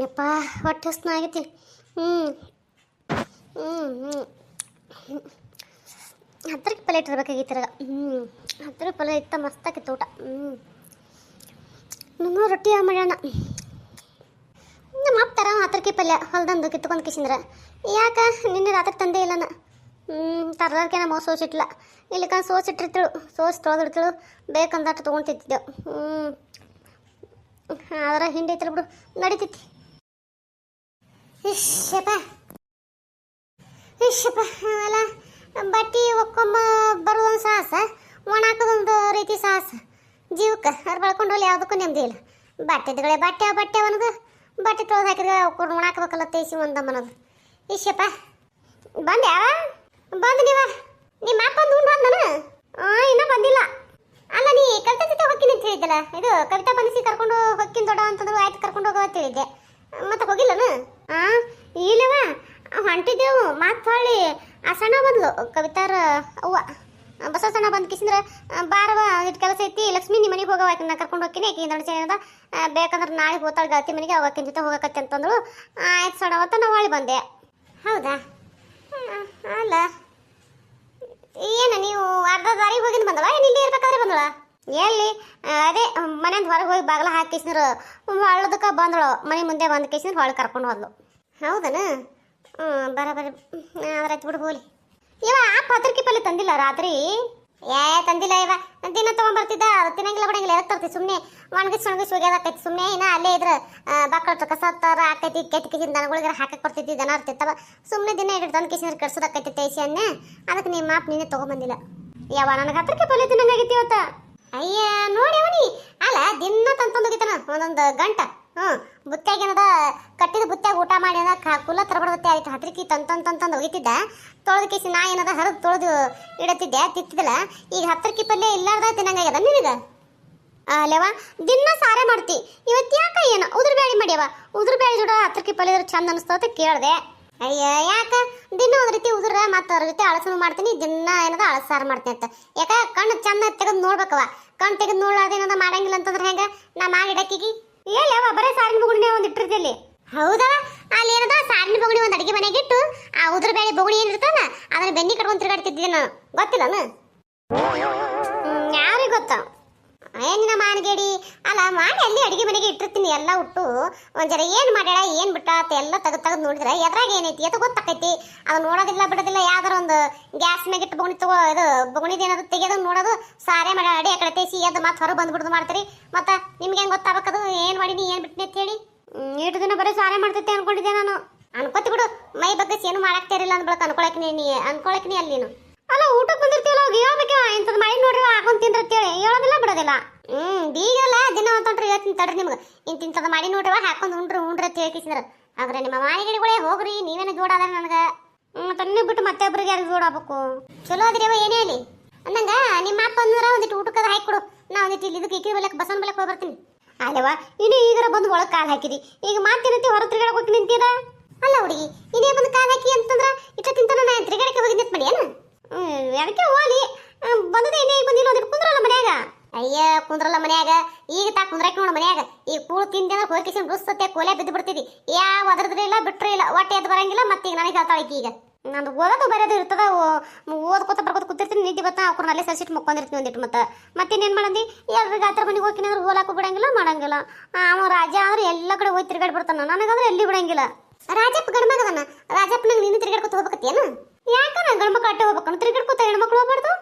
ಯಪ್ಪ ಹೊಟ್ಟೆ ಹಸ್ನ ಆಗೈತೀನಿ. ಹ್ಞೂ ಹ್ಞೂ ಹ್ಞೂ ಹತ್ತರಕ್ಕೆ ಪಲ್ಯ ಇಟ್ಟಿರ್ಬೇಕಾಗಿತ್ತಿರಾಗ. ಹತ್ತರ ಪಲ್ಯ ಇತ್ತ ಮಸ್ತಾಕಿತ್ತು ಊಟ. ನಮ್ಮ ರೊಟ್ಟಿ ಮಾಡೋಣ. ನಮ್ಮ ಅಪ್ಪ ತರ ಹತ್ತರಕ್ಕೆ ಪಲ್ಯ ಹೊಲ್ದಂದು ಕಿತ್ಕೊಂಡು ಕಿಸಿಂದ್ರ ಯಾಕೆ ನಿನ್ನೆ ರಾತ್ರಿ ತಂದೆ ಇಲ್ಲನ. ತರದಕ್ಕೆ ನಮ್ಮ ಸೋಸಿಟ್ಲ ಇಲ್ಲಿಕ ಸೋಸಿಟ್ಟಿರ್ತಿಳು, ಸೋಸಿ ತೊಳೆದಿಡ್ತಿಳು, ಬೇಕಂದಟ್ಟು ತೊಗೊಂತಿದ್ದೆವು. ಅದರ ಹಿಂದೆ ಐತಲ್ಲ ಬಿಡು, ನಡೀತೈತಿ. ಇಷ್ಟಪ್ಪ ಇಷ್ಟಪ್ಪ ಅಲ್ಲ, ಬಟ್ಟೆ ಒಕ್ಕೊಂಬ ಬರೋದೊಂದು ಸಾಹಸ, ಒಣ ಹಾಕೋದೊಂದು ರೀತಿ ಸಾಹಸ. ಜೀವಕ್ಕೆ ಅವ್ರು ಬೆಳ್ಕೊಂಡು ಹೋಗಿ ಯಾವುದಕ್ಕೂ ನೆಮ್ಮದಿ ಇಲ್ಲ. ಬಟ್ಟೆದುಗಳೇ ಬಟ್ಟೆ ಬಟ್ಟೆ ಅನ್ನೋದು, ಬಟ್ಟೆ ತೊಳೆದು ಹಾಕಿದ್ರೆ ಒಣ ಹಾಕ್ಬೇಕಲ್ಲ ತೇಸಿ ಒಂದಮ್ಮನದು. ಇಷ್ಟಪ್ಪ ಬಂದೆ ಬಂದು ನಿಮ್ಮ ಅಪ್ಪ ಒಂದು ಉಂಡು ಅಂದನು. ಇನ್ನೂ ಬಂದಿಲ್ಲ. ಅಲ್ಲ ನೀ ಕವಿತಾ ಜೊತೆ ಹೊಕ್ಕಿನ ಅಂತ ಹೇಳಿದ್ದಲ್ಲ, ಇದು ಕವಿತಾ ಬಂದಿಸಿ ಕರ್ಕೊಂಡು ಹೊಕ್ಕಿನ ದೊಡ್ಡ ಅಂತಂದ್ರು ಆಯ್ತು ಕರ್ಕೊಂಡು ಹೋಗೋ ಅಂತ ಹೇಳಿದ್ದೆ. ಮತ್ತೆ ಹೋಗಿಲ್ಲನು? ಇಲ್ಲವ ಹೊಂಟಿದ್ದೆವು. ಮತ್ತೆ ಹೊಳ್ಳಿ ಆ ಸಣ್ಣ ಬಂದ್ಲು, ಕವಿತಾರ ಅವ್ವ ಬಸವ ಸಣ್ಣ ಬಂದು ಕಿಸಿಂದ್ರೆ ಬಾರವ ಇಟ್ಟು ಕೆಲಸ ಐತಿ, ಲಕ್ಷ್ಮೀ ನಿಮ್ಮ ಮನೆಗೆ ಹೋಗವ, ನಾ ಕರ್ಕೊಂಡು ಹೋಗ್ತೀನಿ. ಆಕೆ ನಡ್ಸೆ ಏನದ ಬೇಕಂದ್ರೆ ನಾಳೆ ಹೋತಾಳೆ ಗಾತಿ ಮನೆಗೆ, ಅವಕ್ಕಿನ ಜೊತೆ ಹೋಗಕತ್ತೆ ಅಂತಂದ್ರು. ಆಯ್ತು ಸಣ್ಣ ಅವತ್ತ ನಾವು ಹೊಳ್ಳಿ ಬಂದೆ. ಹೌದಾ? ಅಲ್ಲ ಏನು ನೀವು ಅರ್ಧ ದಾರಿಗೆ ಹೋಗಿದ್ದು ಬಂದಳ, ಏನು ಇಲ್ಲಿ ಇರ್ಬೇಕಾದ್ರೆ ಬಂದಳ? ಎಲ್ಲಿ ಅದೇ ಮನೆಯಿಂದ ಹೊರಗೆ ಹೋಗಿ ಬಾಗಿಲ ಹಾಕಿಸಿದ್ರು ಹೊಳ್ಳದಕ್ಕೆ ಬಂದಳು. ಮನೆ ಮುಂದೆ ಬಂದು ಕಿಸಿದ್ರೆ ಹೊಳ್ಳಿ ಕರ್ಕೊಂಡು ಹೋದ್ಲು. ಹೌದನ? ಬರಬರಿ ಆದ್ರೆ ಬಿಡು ಹೋಲಿ. ಇವ ಪತ್ರಿಕೆ ಪಲ್ಲೆ ತಂದಿಲ್ಲ ರಾತ್ರಿ? ತಂದಿಲ್ಲ ಇವ. ದಿನ ತೊಗೊಂಡ್ಬರ್ತಿದ್ದ, ತಿನ್ನಂಗಿಲ್ಲ ಬಿಡಂಗಿಲ್ಲ, ಎದಕ್ಕೆ ತರ್ತಿ? ಸುಮ್ಮನೆ ಒಣಗಿಸಿ ಹೋಗ್ಯದಾಕೈತಿ. ಸುಮ್ಮನೆ ಇನ್ನ ಅಲ್ಲೇ ಇದ್ರೆ ಬಕ್ಕಳ ಕಸ ತರ ಆಕೈತಿ, ಕೆಟ್ಟ ಕಿಸಿನ ದನಗಳಿಗೆ ಹಾಕಕ್ಕೆ ಕೊಡ್ತೈತಿ, ದನ ಇರ್ತಿತ್ತವ. ಸುಮ್ಮನೆ ದಿನ ಇಟ್ಟು ತಂದು ಕಿಸಿನ ಕಡ್ಸೋದಾಕೈತಿ ತೇಸಿ ಅನ್ನೆ. ಅದಕ್ಕೆ ನಿಮ್ಮ ಮಾಪ್ ನೀನೇ ತೊಗೊಂಬಂದಿಲ್ಲ. ಯಾವ ನನಗೆ ಪತ್ರಿಕೆ ಪಲ್ಲೆ ತಿನ್ನಂಗಾಗೈತಿ ಇವತ್ತ. ಅಯ್ಯ ನೋಡಿ ಅವನಿ ಅಲ್ಲ, ದಿನ ತಂದೊಂದೋಗಿತಾನ ಒಂದೊಂದು ಗಂಟ. ಬುತ್ತಾಗ ಏನದ ಕಟ್ಟಿದ ಬುತ್ತಾಗ ಊಟ ಮಾಡಿ ಕುಲ್ಲ ತರಬಡದತ್ತೆ ಆಯ್ತು. ಹತ್ರಿಕಿ ತಂತಂದು ಒಗಿತಿದ್ದ, ತೊಳೆದ ಕೇಸಿ ನಾ ಏನದ ಹರಿದು ತೊಳೆದು ಇಡತ್ತಿದ್ದೆ, ತಿತ್ತಿದಲ್ಲ. ಈಗ ಹತ್ತರಕ್ಕಿ ಪಲ್ಯ ಇಲ್ಲಾರ್ದ ತಿನ್ನಂಗಾಗ್ಯದ ನಿನಗ. ಅಲ್ಲವ ದಿನ ಸಾರೆ ಮಾಡ್ತಿ, ಇವತ್ತು ಯಾಕ ಏನು ಉದುರು ಬ್ಯಾಳಿ ಮಾಡ್ಯವ? ಉದುರು ಬ್ಯಾಳಿ ಜೋಡ ಹತ್ತರಕ್ಕಿ ಪಲ್ಯ ಚಂದ ಅನಿಸ್ತದ ಕೇಳಿದೆ. ಅಯ್ಯ ಯಾಕ ದಿನ ಒಂದ್ ರೀತಿ ಉದುರ ಮತ್ತು ಅದ್ರ ಜೊತೆ ಅಳಸನು ಮಾಡ್ತೀನಿ, ದಿನ ಏನದ ಅಳಸ ಸಾರು ಮಾಡ್ತೀನಿ ಅಂತ. ಯಾಕ ಕಣ್ಣು ಚಂದ ತೆಗೆದು ನೋಡ್ಬೇಕವ. ಕಣ್ಣು ತೆಗೆದು ನೋಡ್ಲಾರ್ದೇನದ ಮಾಡಂಗಿಲ್ಲ ಅಂತಂದ್ರೆ ಹೆಂಗ? ನಾ ಮಾಡಿಡಕ್ಕಿಗಿ ಎಲ್ಲಿ ಅವ ಬರೀ ಸಾರಿನ ಬೊಗಣಿನೇ ಒಂದು ಇಟ್ಟಿರ್ತಿಲ್ಲಿ. ಹೌದಾ? ಅಲ್ಲಿ ಏನದ ಸಾರಿನ ಬೊಗಣಿ ಒಂದು ಅಡಿಗೆ ಮನೆಗೆ ಇಟ್ಟು ಆ ಉದುರು ಬೇಳೆ ಬೊಗಣಿ ಏನಿರ್ತಾನ ಅದನ್ನ ಬೆನ್ನಿ ಕಟ್ಕೊಂಡು ತಿರುಗಾಡ್ತಿದ್ದೆ ನಾನು. ಗೊತ್ತಿಲ್ಲನು? ಯಾರಿಗೆ ಗೊತ್ತ? ಏನಿನ ಮಾನಗೇಡಿ ಅಲ್ಲ, ಮಾಡಿ ಅಲ್ಲಿ ಅಡಿಗೆ ಮನೆಗೆ ಇಟ್ಟಿರ್ತೀನಿ ಎಲ್ಲ ಉಟ್ಟು. ಒಂದ್ ಜರ ಏನು ಮಾಡ್ಯಾಳ ಏನು ಬಿಟ್ಟ ಅಂತ ಎಲ್ಲ ತೆಗೆದು ನೋಡಿದ್ರೆ ಎದ್ರಾಗ ಏನೈತಿ ಎತ್ತ ಗೊತ್ತಾಕೈತಿ. ಅದು ನೋಡೋದಿಲ್ಲ ಬಿಡೋದಿಲ್ಲ. ಯಾವ್ದಾರ ಒಂದು ಗ್ಯಾಸ್ ಮ್ಯಾಗ ಇಟ್ಟು ಬೊಗಣಿ ತಗೋ, ಇದು ಬೊಗಣಿದ ಏನಾದ್ರು ತೆಗೆದು ನೋಡೋದು, ಸಾರೆ ಮಾಡಿ ಅಡಿ ಆ ಕಡೆ ತೇಸಿ ಎದ್ದು ಮತ್ತೆ ಹೊರ ಬಂದ್ಬಿಡ್ದು ಮಾಡ್ತೀರಿ. ಮತ್ತೆ ನಿಮ್ಗೆ ಹೆಂಗೆ ಗೊತ್ತಾಗಬೇಕದು ಏನು ಮಾಡೀನಿ ಏನು ಬಿಟ್ಟಿನಿ ಅಂತ ಹೇಳಿ? ಇಷ್ಟು ದಿನ ಬರೀ ಸಾರೆ ಮಾಡ್ತೈತೆ ಅನ್ಕೊಂಡಿದ್ದೆ ನಾನು. ಅನ್ಕೋತಿ ಬಿಡು, ಮೈ ಬಗ್ಗೆ ಏನು ಮಾಡಾಕ್ತಿರಿಲ್ಲ ಅಂದ್ಬಿಡಕ್ಕೆ ಅನ್ಕೊಳಕಿನಿ ಅಲ್ಲಿ ನೀನು. ಅಲ್ಲ ಊಟಕ್ಕೆ ಬಂದಿರ್ತೀವಲ್ಲ, ಅವಾಗ ಹೇಳ್ಬೇಕ ಇಂಥದ್ದು ಮಾಡಿ ನೋಡ್ರಿ ಹಾಕೊಂಡ್ ತಿಂದಿರ್ತೇಳಿ, ಹೇಳೋದಿಲ್ಲ ಬಿಡೋದಿಲ್ಲ. ಬೀಗಲ್ಲ ದಿನ ಅಂತಂದ್ರೆ ಹೇಳ್ತೀನಿ ತಡ್ರಿ ನಿಮ್ಗೆ, ಇಂಥದ್ದು ಮಾಡಿ ನೋಡ್ರಿ ಹಾಕೊಂಡು ಉಂಡ್ರಿ ಅಂತ ಹೇಳ್ಕಿಸಿದ್ರ. ಆದ್ರೆ ನಿಮ್ಮ ಮಾನಿಗಿಡಿಗಳೇ ಹೋಗ್ರಿ, ನೀವೇನು ಜೋಡಾದ ನನಗೆ. ತನ್ನೇ ಬಿಟ್ಟು ಮತ್ತೆ ಒಬ್ರಿಗೆ ಯಾರು ಜೋಡಾಗಬೇಕು? ಚಲೋ ಅದ್ರಿ ಏನೇ ಅಲ್ಲಿ ಅಂದಂಗ ನಿಮ್ಮ ಅಪ್ಪ ಅಂದ್ರೆ ಒಂದಿಟ್ಟು ಊಟಕ್ಕದ ಹಾಕಿಕೊಡು. ನಾ ಒಂದಿಟ್ಟು ಇಲ್ಲಿ ಇದಕ್ಕೆ ಇಕ್ಕಿ ಬೆಳಕ್ಕೆ ಬಸವನ ಬೆಳಕ್ಕೆ ಹೋಗಿ ಬರ್ತೀನಿ. ಅಲ್ಲವಾ ಇನ್ನು ಈಗರ ಬಂದು ಒಳಗೆ ಕಾಲು ಹಾಕಿರಿ, ಈಗ ಮಾತೇನಂತಿ ಹೊರ ತಿರುಗಾಡಕ್ಕೆ ಹೋಗಿ ನಿಂತೀರಾ? ಅಲ್ಲ ಹುಡುಗಿ ಇನ್ನೇ ಬಂದು ಕಾಲು ಹಾಕಿ ಅಂತಂದ್ರೆ ಇಷ್ಟ ತಿಂತಾನ ನಾ ತಿರುಗಾಡಕ್ಕೆ ಹೋಗಿ ನಿಂತ ಮಾಡಿ ಏನು? ಅದಕ್ಕೆ ಹೋಲಿ ಬಂದದೇ ಏನೇ ಬಂದಿಲ್ಲ ಒಂದಿಟ್ಟು ಕುಂದ್ರಲ್ಲ ಮನ್ಯಾಗ. ಅಯ್ಯ ಕುಂದ್ರಲ್ಲ ಮನ್ಯಾಗ, ಈಗ ತಾ ಕುಂದ್ರಾಕಿ ನೋಡು ಮನ್ಯಾಗ. ಈಗ ಕೂಳು ತಿಂದೆ ಅಂದ್ರೆ ಹೋಗಿಸಿನ ರುಸ್ತತೆ ಕೋಲೆ ಬಿದ್ದು ಬಿಡ್ತಿದ್ದಿ. ಯಾವ ಅದ್ರದ್ರೆ ಇಲ್ಲ ಬಿಟ್ರೆ ಇಲ್ಲ, ಹೊಟ್ಟೆ ಎದ್ದು ಬರಂಗಿಲ್ಲ. ಮತ್ತೆ ಈಗ ನನಗೆ ಹೇಳ್ತಾಳೆ ಈಗ ನಂದು ಓದೋದು ಬರೋದು ಇರ್ತದ. ಓದ್ಕೋತ ಬರ್ಕೋತ ಕೂತಿರ್ತೀನಿ, ನಿದ್ದೆ ಬತ್ತ ಅವ್ರನ್ನ ಅಲ್ಲೇ ಸಸಿಟ್ಟು ಮುಕ್ಕೊಂಡಿರ್ತೀನಿ ಒಂದಿಟ್ಟು. ಮತ್ತೇನೇನು ಮಾಡಂದಿ? ಎಲ್ಲರಿಗೆ ಗಾತ್ರ ಮನೆಗೆ ಹೋಗ್ತೀನಿ ಅಂದ್ರೆ ಹೋಲಾಕು ಬಿಡಂಗಿಲ್ಲ, ಮಾಡಂಗಿಲ್ಲ. ಅವ ರಾಜ ಅಂದ್ರೆ ಎಲ್ಲ ಕಡೆ ಹೋಗಿ ತಿರ್ಗಾಡಿ ಬಿಡ್ತಾನ, ನನಗಂದ್ರೆ ಎಲ್ಲಿ ಬಿಡಂಗಿಲ್ಲ. ರಾಜಪ್ಪ ಗಂಡ್ಮಗದನ, ರಾಜಪ್ಪನಾಗ ನೀನು ತಿರ್ಗಾಡ್ಕೊತ ಹೋಗ್ಬೇಕತ್ತೇನು? ಯಾಕನ ಗಂಡ್ಮಕ್ಳು ಅಟ್ಟೆ ಹೋಗ್ಬೇಕು, ತಿರ್ಗಾಡ್ಕೊತ ಹೆಣ್ಮಕ್ಳು ಹೋಗ್ಬಾರ್ದು?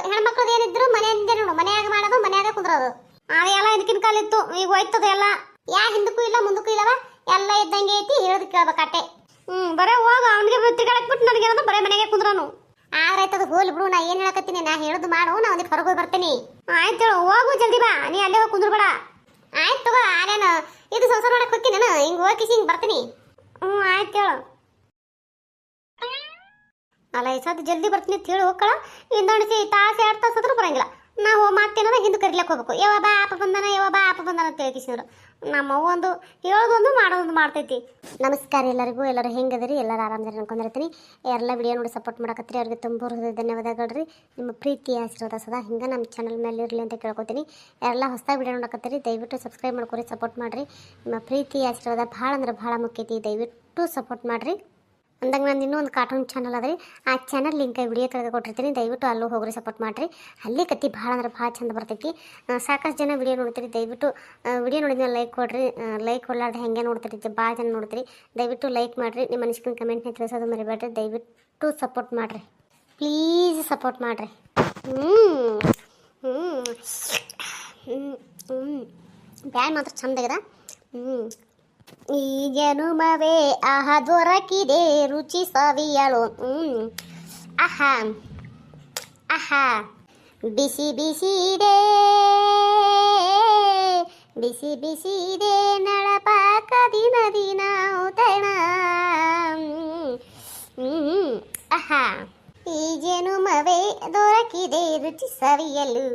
ಹೆಣ್ಮಕ್ಳದ್ದು ಏನಿದ್ರು ಮನೆಯಿಂದ ನೋಡು, ಮನ್ಯಾಗ ಮಾಡೋದು ಮನ್ಯಾಗ ಕುಂದ್ರೋದು. ಅವೆಲ್ಲ ಹಿಂದಕಿನ ಕಾಲ ಇತ್ತು, ಈಗ ಹೋಯ್ತದ ಎಲ್ಲ. ಯಾ ಹಿಂದಕ್ಕೂ ಇಲ್ಲ ಮುಂದಕ್ಕೂ ಇಲ್ಲವ, ಎಲ್ಲ ಇದ್ದಂಗೆ ಐತಿ, ಹೇಳೋದು ಕೇಳ್ಬೇಕಟ್ಟೆ. ಬರೇ ಹೋಗ ಅವನಿಗೆ ತಿರ್ಗಾಡಕ್ ಬಿಟ್ಟು ನನಗೆ ಏನಂದ್ರೆ ಬರೇ ಮನೆಗೆ ಕುಂದ್ರನು. ಆಯ್ತದ ಹೋಲಿ ಬಿಡು, ನಾ ಏನ್ ಹೇಳಕತ್ತೀನಿ, ನಾ ಹೇಳೋದು ಮಾಡು, ನಾ ಒಂದಿಟ್ಟು ಹೊರಗೆ ಹೋಗಿ ಬರ್ತೀನಿ. ಆಯ್ತು ಹೋಗು ಜಲ್ದಿ ಬಾ, ನೀ ಅಲ್ಲೇ ಹೋಗಿ ಕುಂದ್ರಬೇಡ. ಆಯ್ತು ತಗೋ, ಆರೇನು ಇದು ಸಂಸಾರ ಮಾಡಕ್ ಹೋಗ್ತೀನಿ ನಾನು, ಹಿಂಗೆ ಹೋಗಿ ಹಿಂಗೆ ಬರ್ತೀನಿ. ಆಯ್ತು ಹೇಳು. ಅಲ್ಲ ಈ ಸದ್ ಜಲ್ದಿ ಬರ್ತೀನಿ ಅಂತ ಹೇಳಿ ಹೋಗ್ಕಳ. ಇಂದೊಣಸಿ ತಾಸೆ 2 ತಾಸು ಆದ್ರೂ ಬರಂಗಿಲ್ಲ. ನಾವು ಮಾತೇನದ ಹಿಂದೆ ಕರಿಲಕ್ಕೆ ಹೋಗ್ಬೇಕು. ಯಾವ ಬಾ ಅಪ್ಪ ಬಂದಾನ ಅಂತ ಹೇಳ್ಕಿಸಿದ್ರು. ನಮ್ಮವ್ವ ಒಂದು ಹೇಳೋದೊಂದು ಮಾಡೋದೊಂದು ಮಾಡ್ತೈತಿ. ನಮಸ್ಕಾರ ಎಲ್ಲರಿಗೂ. ಎಲ್ಲರೂ ಹೆಂಗದಿರಿ? ಎಲ್ಲರೂ ಆರಾಮದಾರಿ ಅನ್ಕೊಂಡಿರ್ತೀನಿ. ಎಲ್ಲ ವಿಡಿಯೋ ನೋಡಿ ಸಪೋರ್ಟ್ ಮಾಡಕತ್ತೀರಿ. ಅವ್ರಿಗೆ ತುಂಬ ಹೃದಯ ಧನ್ಯವಾದಗಳು ರೀ. ನಿಮ್ಮ ಪ್ರೀತಿ ಆಶೀರ್ವಾದ ಸದಾ ಹಿಂಗೆ ನಮ್ಮ ಚಾನಲ್ ಮೇಲೆ ಇರಲಿ ಅಂತ ಕೇಳ್ಕೊತೀನಿ. ಎಲ್ಲ ಹೊಸದಾಗಿ ವಿಡಿಯೋ ನೋಡಕತ್ತೀರಿ, ದಯವಿಟ್ಟು ಸಬ್ಸ್ಕ್ರೈಬ್ ಮಾಡ್ಕೊರಿ, ಸಪೋರ್ಟ್ ಮಾಡಿರಿ. ನಿಮ್ಮ ಪ್ರೀತಿ ಆಶೀರ್ವಾದ ಭಾಳ ಅಂದ್ರೆ ಭಾಳ ಮುಖ್ಯ ಐತಿ. ದಯವಿಟ್ಟು ಸಪೋರ್ಟ್ ಮಾಡಿರಿ. ಅಂದಾಗ ನಾನು ಇನ್ನೂ ಒಂದು ಕಾರ್ಟೂನ್ ಚಾನಲ್ ಅದ ರೀ, ಆ ಚಾನಲ್ ಲಿಂಕ್ ವಿಡಿಯೋ ತೆಗೆದು ಕೊಟ್ಟಿರ್ತೀನಿ. ದಯವಿಟ್ಟು ಅಲ್ಲೂ ಹೋಗ್ರಿ, ಸಪೋರ್ಟ್ ಮಾಡಿರಿ. ಅಲ್ಲಿ ಕತ್ತಿ ಭಾಳ ಅಂದ್ರೆ ಭಾಳ ಚಂದ ಬರ್ತೈತಿ. ಸಾಕಷ್ಟು ಜನ ವಿಡಿಯೋ ನೋಡ್ತೀರಿ. ದಯವಿಟ್ಟು ವಿಡಿಯೋ ನೋಡಿದ್ಮೇಲೆ ಲೈಕ್ ಕೊಡಿರಿ. ಲೈಕ್ ಕೊಡಲಾರ್ದೆ ಹೆಂಗೆ ನೋಡ್ತೀರಿ, ಭಾಳ ಜನ ನೋಡ್ತೀರಿ. ದಯವಿಟ್ಟು ಲೈಕ್ ಮಾಡಿರಿ. ನಿಮ್ಮ ಅನಿಸಿಕೆ ಕಮೆಂಟ್ನ ತಿಳಿಸೋದು ಮರಿಬೇಡ್ರಿ. ದಯವಿಟ್ಟು ಸಪೋರ್ಟ್ ಮಾಡಿರಿ, ಪ್ಲೀಸ್ ಸಪೋರ್ಟ್ ಮಾಡಿರಿ. ಬ್ಯಾನ್ ಮಾತ್ರ ಚಂದಾಗದ. ಈ ಜನುಮವೇ ಆಹಾ ದೊರಕಿದೆ ರುಚಿ ಸವಿಯಳು. ಆಹಾ ಆಹಾ ಬಿಸಿ ಬಿಸಿದೆ ಬಿಸಿ ಬಿಸಿದೆ ನಳಪಾಕ ದಿನ ದಿನ ಉತಣ. ಆಹಾ ಈ ಜನುಮವೇ ದೊರಕಿದೆ ರುಚಿ ಸವಿಯಲು.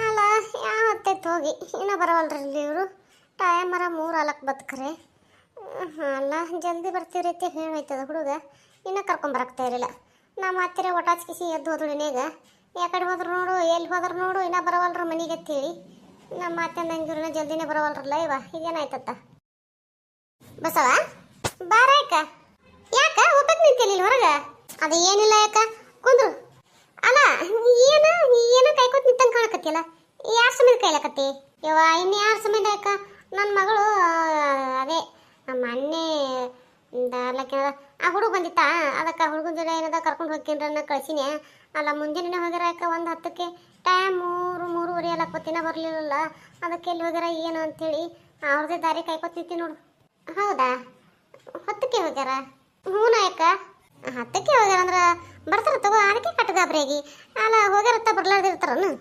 ಅಲ್ಲ ಯಾವತ್ತೈತೆ ಹೋಗಿ ಇನ್ನೂ ಬರವಲ್ರಿ ಇಲ್ಲಿ ಇವರು. ಟೈಮರ 3 ಬದುಕ್ರೆ. ಅಲ್ಲ ಜಲ್ದಿ ಬರ್ತೀವ್ರಿ ಅಂತ ಹೇಳೈತದ ಹುಡುಗ. ಇನ್ನೂ ಕರ್ಕೊಂಬರಕ್ತಾ ಇರಲಿಲ್ಲ. ನಮ್ಮ ಹತ್ತಿರ ಒಟಾಚ್ಕಿಸಿ ಎದ್ದು ಹೋದಳಿನೇಗ ಯಾಕಡೆ ಹೋದ್ರು ನೋಡು, ಎಲ್ಲಿ ಹೋದ್ರು ನೋಡು, ಇನ್ನೂ ಬರವಲ್ರ ಮನೆಗೆ ಅಂತೇಳಿ. ನಮ್ಮ ಅತ್ತೆಂದಂಗಿವ್ರನ್ನ ಜಲ್ದಿನೇ ಬರವಲ್ರಲ್ಲ. ಈಗೇನಾಯ್ತತ್ತ ಬಸವ ಬಾರ ಯಾಕ ಒಬ್ಬಕ್ಕೆ ನಿಂತಿಲ್ಲ ಹೊರಗೆ? ಅದು ಏನಿಲ್ಲ ಯಾಕ ಕುಂದ್ರು. ಅಲ್ಲ ಏನ ಕೈಕೊತ್ ನಿಂತಂಗೆ ಕಾಣಕತ್ತಿಲ್ಲ. ಯಾರು ಸಮಯ ಕೈಲಕತ್ತಿ ಯವ್ವ? ಇನ್ನು ಯಾರು ಸಮಯ ಯಾಕ? ನನ್ನ ಮಗಳು ಅದೇ ಮೊನ್ನೆ ಆ ಹುಡುಗ ಬಂದಿತ್ತ, ಅದಕ್ಕೆ ಹುಡುಗನ ಜೊತೆ ಏನದ ಕರ್ಕೊಂಡು ಹೋಗ್ಕೊಂಡ್ರನ್ನ ಕಳ್ಸಿನಿ. ಅಲ್ಲ ಮುಂಜಾನೆ ಹೋಗ್ಯಾರ ಯಾಕ 1:10ಕ್ಕೆ. ಟೈಮ್ 3:30 ಅಲ್ಲಕ್ಕೊತ್ತಿನ ಬರಲಿಲ್ಲಲ್ಲ. ಅದಕ್ಕೆ ಎಲ್ಲಿ ಹೋಗ್ಯಾರ ಏನು ಅಂಥೇಳಿ ಅವ್ರದ್ದೇ ದಾರಿ ಕಾಯ್ಕೊತ್ ನಿಂತಿ ನೋಡು. ಹೌದಾ? 10ಕ್ಕೆ ಹೋಗ್ಯಾರ? ಹ್ಞೂ ಯಾಕ 10ಕ್ಕೆ ಹೋಗ್ಯಾರ ಅಂದ್ರೆ ಬರ್ತಾರ ತಗೋ. ಅದಕ್ಕೆ ಕಟ್ಟಗಾಬ್ರಿಯಾಗಿ ಅಲ್ಲ ಹೋಗ್ಯಾರತ್ತ ಬರ್ಲಾರ್ದಿರ್ತಾರನು?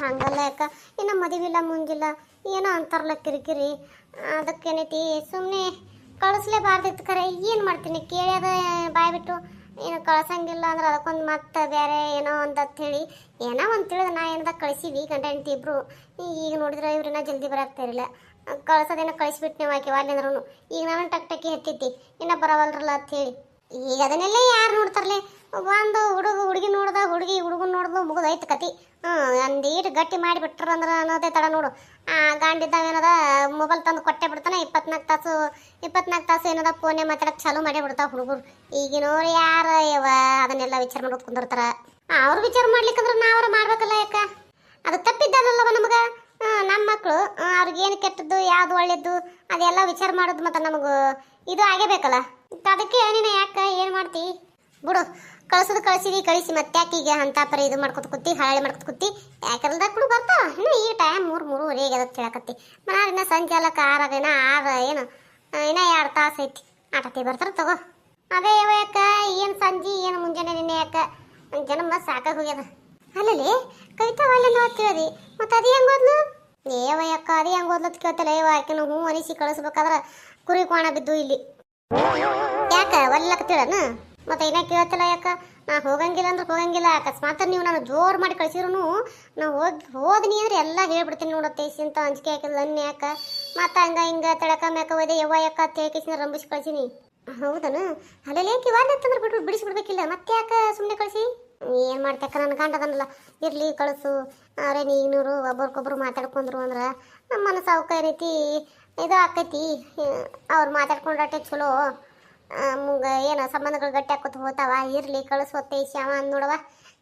ಹಂಗಲ್ಲ ಯಾಕ, ಇನ್ನು ಮದುವಿಲ್ಲ ಮುಂಜಿಲ್ಲ ಏನೋ ಅಂತಾರಲ್ಲ ಕಿರಿಕಿರಿ. ಅದಕ್ಕೇನೈತಿ ಸುಮ್ಮನೆ ಕಳಿಸ್ಲೇಬಾರ್ದಿತ್ತು. ಖರೆ ಏನು ಮಾಡ್ತೀನಿ, ಕೇಳ್ಯದ ಬಾಯ್ ಬಿಟ್ಟು ಏನು ಕಳ್ಸಂಗಿಲ್ಲ ಅಂದ್ರೆ ಅದಕ್ಕೊಂದು ಮತ್ತೆ ಬೇರೆ ಏನೋ ಅಂತ ಹೇಳಿ ಏನೋ ಒಂದು ತಿಳಿದ ನಾ ಏನದ ಕಳಿಸಿವಿ ಗಂಡ ಹೆಂಡತಿ ಇಬ್ರು. ಈಗ ನೋಡಿದ್ರೆ ಇವ್ರನ್ನ ಜಲ್ದಿ ಬರಾಕ್ತಾ ಇರಲಿಲ್ಲ. ಕಳ್ಸೋದೇನೋ ಕಳಿಸ್ಬಿಟ್ಟು ನೀವು ಆಕೆ ವಾಲಿ ಅಂದ್ರೂ ಈಗ ನಾನು ಟಕ್ಕಿ ಹತ್ತಿದ್ದಿ ಇನ್ನೂ ಬರವಲ್ರಲ್ಲ ಅಂಥೇಳಿ. ಈಗ ಅದನ್ನೆಲ್ಲ ಯಾರು ನೋಡ್ತಾರಲಿ? ಒಂದು ಹುಡುಗಿ ನೋಡ್ದ, ಹುಡುಗಿ ಹುಡುಗನ ನೋಡ್ದು ಮುಗಿದೈತೆ ಕತಿ. ಒಂದೀಟು ಗಟ್ಟಿ ಮಾಡಿಬಿಟ್ರ ಅಂದ್ರೆ ಅನ್ನೋದೇ ತಡ ನೋಡು. ಗಾಂಡಿದ್ದಾಗ ಏನದ ಮೊಬೈಲ್ ತಂದು ಕೊಟ್ಟೆ ಬಿಡ್ತಾನೆ. 24 ತಾಸು ಏನದ ಫೋನೇ ಮಾತಾಡಕ್ಕೆ ಚಾಲು ಮಾಡೇ ಬಿಡ್ತಾವ ಹುಡುಗರು. ಈಗಿನವ್ರು ಯಾರು ಅದನ್ನೆಲ್ಲ ವಿಚಾರ ಮಾಡೋದು ಕುಂದಿರ್ತಾರ. ಅವ್ರು ವಿಚಾರ ಮಾಡ್ಲಿಕ್ಕಂದ್ರೆ ನಾವ್ರ ಮಾಡ್ಬೇಕಲ್ಲ ಯಾಕ? ಅದು ತಪ್ಪಿದ್ದಲ್ಲವ ನಮಗೆ. ನಮ್ಮ ಮಕ್ಕಳು ಅವ್ರಿಗೇನು ಕೆಟ್ಟದ್ದು ಯಾವ್ದು ಒಳ್ಳೇದು ಅದೆಲ್ಲ ವಿಚಾರ ಮಾಡೋದು ಮತ್ತು ನಮಗೆ ಇದು ಆಗೇಬೇಕಲ್ಲ. ಅದಕ್ಕೆ ನೀನು ಯಾಕೆ ಏನು ಮಾಡ್ತಿ ಬಿಡು. ಕಳ್ಸೋದು ಕಳಿಸಿ ಮತ್ತೆ ಯಾಕೆ ಈಗ ಅಂತ ಪರಿ ಇದು ಮಾಡ್ಕೊತ ಕೂತಿ, ಹಾಳೆ ಮಾಡ್ಕೊತ ಕೂತಿ. ಯಾಕಲ್ದಾಗ ಕೂಡ ಬರ್ತಾವ ಇನ್ನು ಈ ಟೈಮ್ 3:30 ಅದಕ್ಕೆ ಹೇಳಕತ್ತಿ. ಮನಾರಿನ ಸಂಜೆ ಅಲ್ಲ ಆರಾಗೇನ 6 ಏನು ಇನ್ನೂ 2 ತಾಸು ಐತಿ. ಆಟತಿ ಬರ್ತಾರೆ ತಗೋ. ಅದೇ ಯಾಕ ಏನು ಸಂಜೆ ಏನು ಮುಂಜಾನೆ ನಿನ್ನೆ ಯಾಕ ಜನ್ಮ ಸಾಕಾಗಿ ಹೋಗ್ಯದ. ಅಲ್ಲಲ್ಲಿ ಕವಿತಾ ಅಲ್ಲೆಲ್ಲ ಕೇಳಿ ಮತ್ತೆ ಅದು ಹೆಂಗೆ ಓದ್ಲು? ಯಾಕ ಅದು ಹೆಂಗೆ ಓದ್ಲತ್ ಕೇಳ್ತಲ್ಲ. ಯಾಕೆ ಹ್ಞೂ ಅನಿಸಿ ಕಳಿಸ್ಬೇಕಾದ್ರೆ ಕುರಿ ಕೋಣ ಬಿದ್ದು ಇಲ್ಲಿ ಯಾಕ ಒಲ್ಲಕತ್ತೀಳನ? ಮತ್ತೆ ಏನ ಕೇಳ್ತಿಲ್ಲ ಯಾಕ? ನಾ ಹೋಗಂಗಿಲ್ಲ ಅಂದ್ರೆ ಹೋಗಂಗಿಲ್ಲ. ಅಕಸ್ಮಾತ್ ನೀವು ನಾನು ಜೋರು ಮಾಡಿ ಕಳಿಸಿದ್ರು ನಾ ಹೋದ್ನಿ ಅಂದ್ರೆ ಎಲ್ಲ ಹೇಳ್ಬಿಡ್ತೀನಿ ನೋಡತ್ತೆ. ಇಂತ ಅಂಜಿಕೆ ಹಾಕಿಲ್ಲ ನನ್ನ ಯಾಕ? ಮತ್ತೆ ಹಿಂಗ ತಳಕ ಮ್ಯಾಕ ಹೋದೆ ಯವ್ವ ಯಾಕ ತೇಕಿಸಿನ ರಂಬಿಸಿ ಕಳ್ಸಿನಿ. ಹೌದನ? ಅಲ್ಲೆಲ್ಲ ಕಿವಾಡ್ತಂದ್ರೆ ಬಿಡಿಸ್ಬಿಡ್ಬೇಕಿಲ್ಲ. ಮತ್ತೆ ಯಾಕೆ ಸುಮ್ಮನೆ ಕಳಿಸಿ? ಏನು ಮಾಡ್ತಕ್ಕ? ನನ್ನ ಗಂಡದನಲ್ಲ ಇರ್ಲಿ ಕಳಿಸು. ಅವ್ರೆ ನೀನೂರು ಒಬ್ರಿಗೊಬ್ರು ಮಾತಾಡ್ಕೊಂಡ್ರು ಅಂದ್ರೆ ನಮ್ಮ ಮನಸ್ಸು ಅವಕ್ಕ ರೀತಿ ಇದು ಆಕೈತಿ. ಅವ್ರು ಮಾತಾಡ್ಕೊಂಡ್ರೆ ಚಲೋ ಏನೋ ಸಂಬಂಧಗಳು ಗಟ್ಟಿ ಹಾಕೋತ ಹೋಗ್ತಾವ. ಇರ್ಲಿ ಕಳಿಸೋತ್ತೆ ಶ್ಯಾಮ ಅಂದ್ ನೋಡವ.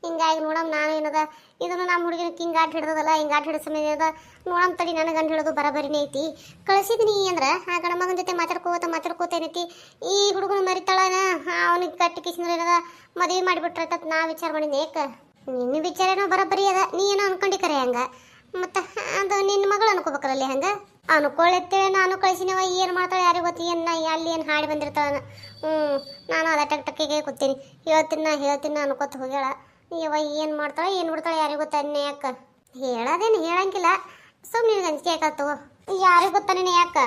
ಹಿಂಗಾಗಿ ನೋಡಮ್ ನಾನು ಏನದ ಇದನ್ನು ನಮ್ಮ ಹುಡುಗಿನ ಹಿಂಗೆ ಆಟ ಹಿಡ್ದದಲ್ಲ, ಹಿಂಗೆ ಆಟ ಹಿಡಿದ ಸಮಯ ಅದ ನೋಡಮ್ ತಡಿ. ನನಗೆ ಗಂಡು ಹಿಡಿದು ಬರಬರಿನೇ ಐತಿ. ಕಳಿಸಿದ್ನಿ ಅಂದ್ರೆ ಆ ಗಂಡ ಮಗನ ಜೊತೆ ಮಾತಾಡ್ಕೋತ ಏನೈತಿ. ಈ ಹುಡುಗನ ಮರಿತಾಳನ ಅವನಿಗೆ ಕಟ್ಟಿ ಕಿಸಿದ್ರೆ ಏನದ ಮದುವೆ ಮಾಡಿಬಿಟ್ರೈತ ನಾ ವಿಚಾರ ಮಾಡಿದ್ನಿ. ಯಾಕೆ ನಿನ್ನ ವಿಚಾರ ಏನೋ ಬರಬರಿ ಅದ, ನೀ ಏನೋ ಅನ್ಕೊಂಡಿ ಕರೆ ಹಂಗ. ಮತ್ತು ಅದು ನಿನ್ನ ಮಗಳು ಅನ್ಕೋಬೇಕಲ್ಲ ಹಂಗೆ. ಅನ್ಕೊಳ್ಳೇತ್ತೇವೆ ನಾನು ಕಳಿಸಿನವ. ಏನು ಮಾಡ್ತಾಳೆ ಯಾರಿಗೆ ಗೊತ್ತಿ? ಏನು ಅಲ್ಲಿ ಏನು ಹಾಡಿ ಬಂದಿರ್ತಾಳ. ನಾನು ಅದ ಟಕ್ಕಿಗೆ ಕೂತೀನಿ. ಹೇಳ್ತೀನಿ ಅನ್ಕೋತ ಹೋಗ್ಯಾಳ. ಯವ್ವ ಏನು ಮಾಡ್ತಾಳೆ ಏನು ಬಿಡ್ತಾಳೆ ಯಾರಿಗೆ ಗೊತ್ತ? ಅನ್ನೇ ಯಾಕೆ ಹೇಳೋದೇನು ಹೇಳಂಗಿಲ್ಲ. ಸುಮ್ಮನೆ ನಿನಗೆ ಅಂಜಿಕೆ ಯಾಕತ್ತು? ಯಾರಿಗೆ ಗೊತ್ತ ನೀನು ಯಾಕೆ?